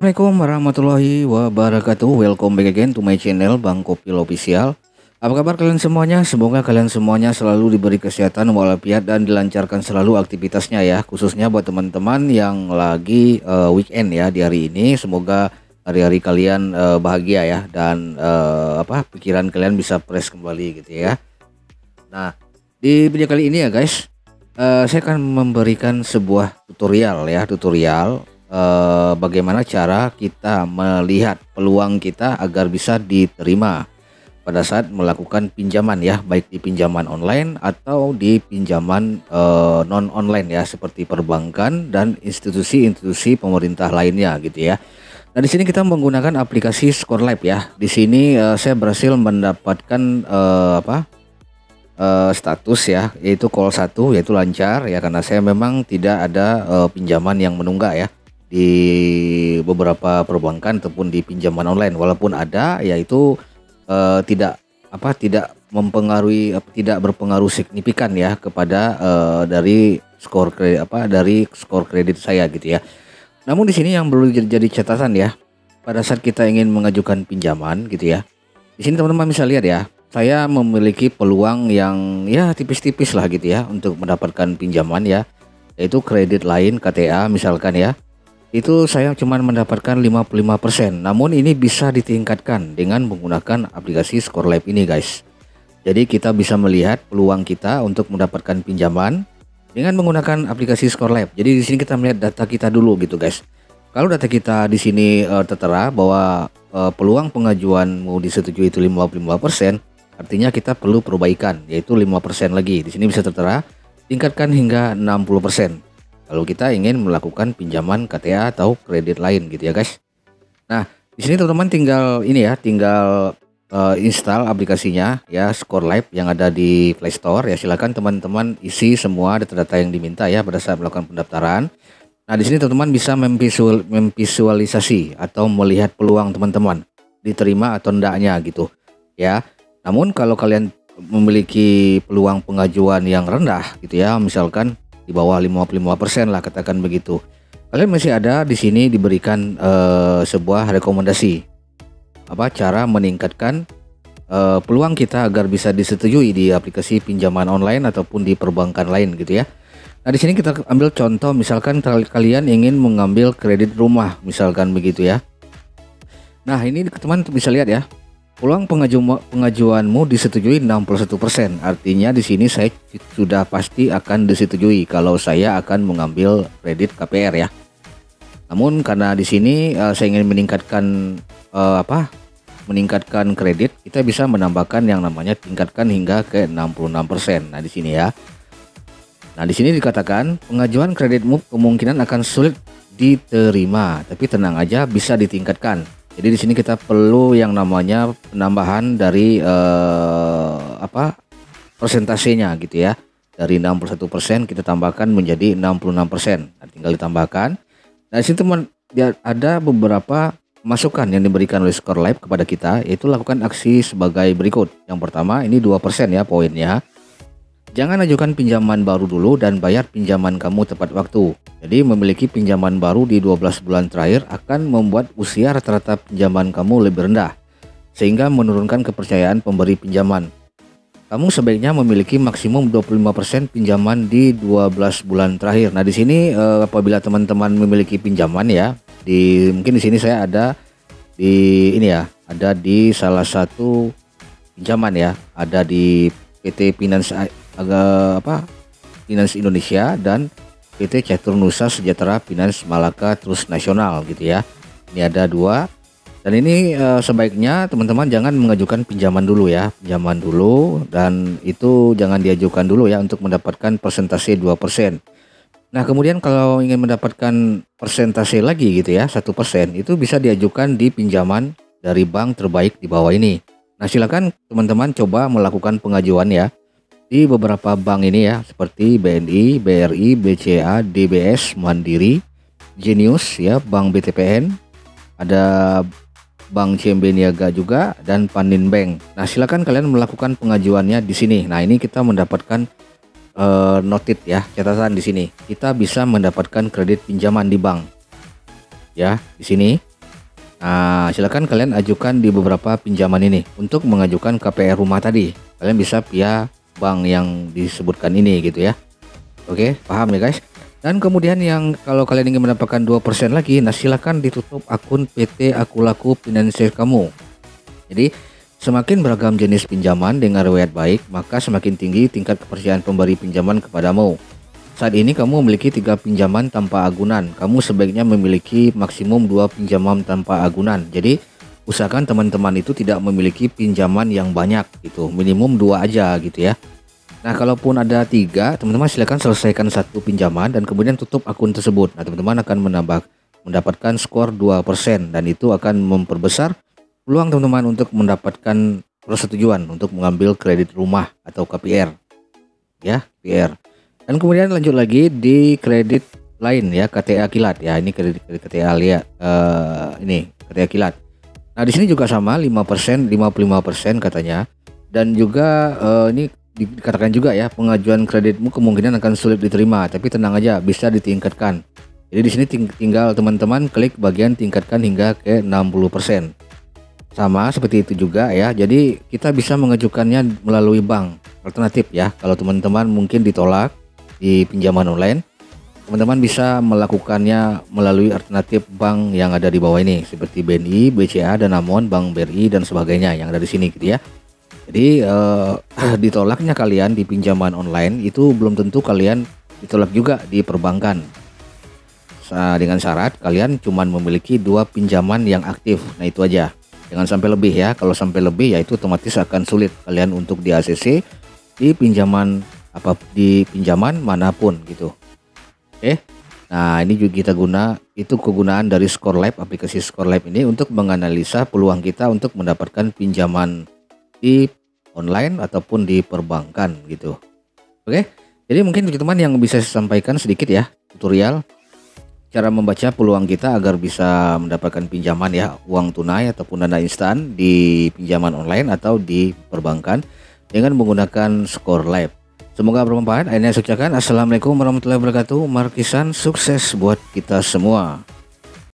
Assalamualaikum warahmatullahi wabarakatuh. Welcome back again to my channel Bang Kopil Official. Apa kabar kalian semuanya? Semoga kalian semuanya selalu diberi kesehatan walafiat dan dilancarkan selalu aktivitasnya ya. Khususnya buat teman-teman yang lagi weekend ya di hari ini. Semoga hari-hari kalian bahagia ya dan pikiran kalian bisa fresh kembali gitu ya. Nah, di video kali ini ya guys, saya akan memberikan sebuah tutorial bagaimana cara kita melihat peluang kita agar bisa diterima pada saat melakukan pinjaman ya, baik di pinjaman online atau di pinjaman non online ya, seperti perbankan dan institusi-institusi pemerintah lainnya gitu ya. Nah, di sini kita menggunakan aplikasi ScoreLab ya. Di sini saya berhasil mendapatkan status ya, yaitu call 1, yaitu lancar ya, karena saya memang tidak ada pinjaman yang menunggak ya di beberapa perbankan ataupun di pinjaman online. Walaupun ada, yaitu tidak mempengaruhi, tidak berpengaruh signifikan ya kepada dari skor kredit saya gitu ya. Namun di sini yang perlu jadi catatan ya, pada saat kita ingin mengajukan pinjaman gitu ya, di sini teman-teman bisa lihat ya, saya memiliki peluang yang ya tipis-tipis lah gitu ya untuk mendapatkan pinjaman ya, yaitu kredit lain KTA misalkan ya. Itu saya cuma mendapatkan 55%. Namun ini bisa ditingkatkan dengan menggunakan aplikasi ScoreLab ini guys. Jadi kita bisa melihat peluang kita untuk mendapatkan pinjaman dengan menggunakan aplikasi ScoreLab. Jadi di sini kita melihat data kita dulu gitu guys. Kalau data kita di sini tertera bahwa peluang pengajuanmu disetujui itu 55%, artinya kita perlu perbaikan, yaitu 5% lagi. Di sini bisa tertera tingkatkan hingga 60%. Kalau kita ingin melakukan pinjaman KTA atau kredit lain gitu ya guys. Nah, di sini teman-teman tinggal install aplikasinya ya, ScoreLab yang ada di Play Store ya. Silakan teman-teman isi semua data-data yang diminta ya pada saat melakukan pendaftaran. Nah, di sini teman-teman bisa memvisualisasi atau melihat peluang teman-teman diterima atau endaknya gitu ya. Namun kalau kalian memiliki peluang pengajuan yang rendah gitu ya, misalkan di bawah 55% lah katakan begitu, kalian masih ada di sini diberikan sebuah rekomendasi cara meningkatkan peluang kita agar bisa disetujui di aplikasi pinjaman online ataupun di perbankan lain gitu ya. Nah, di sini kita ambil contoh, misalkan kalian ingin mengambil kredit rumah misalkan begitu ya. Nah, ini teman bisa lihat ya, peluang pengajuanmu disetujui 61%. Artinya di sini saya sudah pasti akan disetujui kalau saya akan mengambil kredit KPR ya. Namun karena di sini saya ingin meningkatkan kredit, kita bisa menambahkan yang namanya tingkatkan hingga ke 66%. Nah, di sini ya. Nah, di sini dikatakan pengajuan kreditmu kemungkinan akan sulit diterima, tapi tenang aja, bisa ditingkatkan. Jadi di sini kita perlu yang namanya penambahan dari persentasenya gitu ya. Dari 61% kita tambahkan menjadi 66%. Nah, tinggal ditambahkan. Nah, di sini teman ada beberapa masukan yang diberikan oleh ScoreLab kepada kita, yaitu lakukan aksi sebagai berikut. Yang pertama, ini 2% ya poinnya. Jangan ajukan pinjaman baru dulu dan bayar pinjaman kamu tepat waktu. Jadi memiliki pinjaman baru di 12 bulan terakhir akan membuat usia rata-rata pinjaman kamu lebih rendah, sehingga menurunkan kepercayaan pemberi pinjaman. Kamu sebaiknya memiliki maksimum 25% pinjaman di 12 bulan terakhir. Nah, di sini apabila teman-teman memiliki pinjaman ya, mungkin di sini saya ada di salah satu pinjaman ya, ada di PT Finance Indonesia dan PT Catur Nusa Sejahtera Finance Malaka Trust Nasional gitu ya. Ini ada 2. Dan ini sebaiknya teman-teman jangan mengajukan pinjaman dulu ya. Pinjaman dulu, dan itu jangan diajukan dulu ya untuk mendapatkan persentase 2%. Nah, kemudian kalau ingin mendapatkan persentase lagi gitu ya, 1%, itu bisa diajukan di pinjaman dari bank terbaik di bawah ini. Nah, silakan teman-teman coba melakukan pengajuan ya di beberapa bank ini ya, seperti BNI, BRI, BCA, DBS, Mandiri, Genius ya, Bank BTPN, ada Bank CMB Niaga juga, dan Panin Bank. Nah, silakan kalian melakukan pengajuannya di sini. Nah, ini kita mendapatkan notit ya, catatan di sini. Kita bisa mendapatkan kredit pinjaman di bank. Ya, di sini Nah, silakan kalian ajukan di beberapa pinjaman ini. Untuk mengajukan KPR rumah tadi, kalian bisa via bank yang disebutkan ini gitu ya. Oke, paham ya guys? Dan kemudian yang kalau kalian ingin mendapatkan 2% lagi, nah silakan ditutup akun PT Akulaku Financial kamu. Jadi, semakin beragam jenis pinjaman dengan riwayat baik, maka semakin tinggi tingkat kepercayaan pemberi pinjaman kepadamu. Saat ini kamu memiliki 3 pinjaman tanpa agunan. Kamu sebaiknya memiliki maksimum 2 pinjaman tanpa agunan. Jadi usahakan teman-teman itu tidak memiliki pinjaman yang banyak gitu. Minimum 2 aja gitu ya. Nah, kalaupun ada 3, teman-teman silakan selesaikan 1 pinjaman dan kemudian tutup akun tersebut. Nah, teman-teman akan mendapatkan skor 2% dan itu akan memperbesar peluang teman-teman untuk mendapatkan persetujuan untuk mengambil kredit rumah atau KPR. Ya, KPR. Dan kemudian lanjut lagi di kredit lain ya, KTA Kilat ya. Ini kredit KTA lihat ini KTA Kilat. Nah, di sini juga sama 5%, 55% katanya. Dan juga ini dikatakan juga ya, pengajuan kreditmu kemungkinan akan sulit diterima, tapi tenang aja, bisa ditingkatkan. Jadi di sini tinggal teman-teman klik bagian tingkatkan hingga ke 60%. Sama seperti itu juga ya. Jadi kita bisa mengajukannya melalui bank alternatif ya. Kalau teman-teman mungkin ditolak di pinjaman online, teman-teman bisa melakukannya melalui alternatif bank yang ada di bawah ini seperti BNI, BCA, Danamon, Bank BRI dan sebagainya yang ada di sini gitu ya. Jadi ditolaknya kalian di pinjaman online itu belum tentu kalian ditolak juga di perbankan. Dengan syarat kalian cuma memiliki 2 pinjaman yang aktif. Nah, itu aja. Jangan sampai lebih ya. Kalau sampai lebih ya itu otomatis akan sulit kalian untuk di ACC di pinjaman manapun gitu. Oke. Nah, ini juga kegunaan dari Score Life, aplikasi Score Life ini untuk menganalisa peluang kita untuk mendapatkan pinjaman di online ataupun di perbankan gitu. Oke. Jadi mungkin teman-teman yang bisa saya sampaikan sedikit ya, tutorial cara membaca peluang kita agar bisa mendapatkan pinjaman ya, uang tunai ataupun dana instan di pinjaman online atau di perbankan dengan menggunakan Score Life. Semoga bermanfaat. Akhirnya saya ucapkan assalamualaikum warahmatullahi wabarakatuh. Markisan, sukses buat kita semua.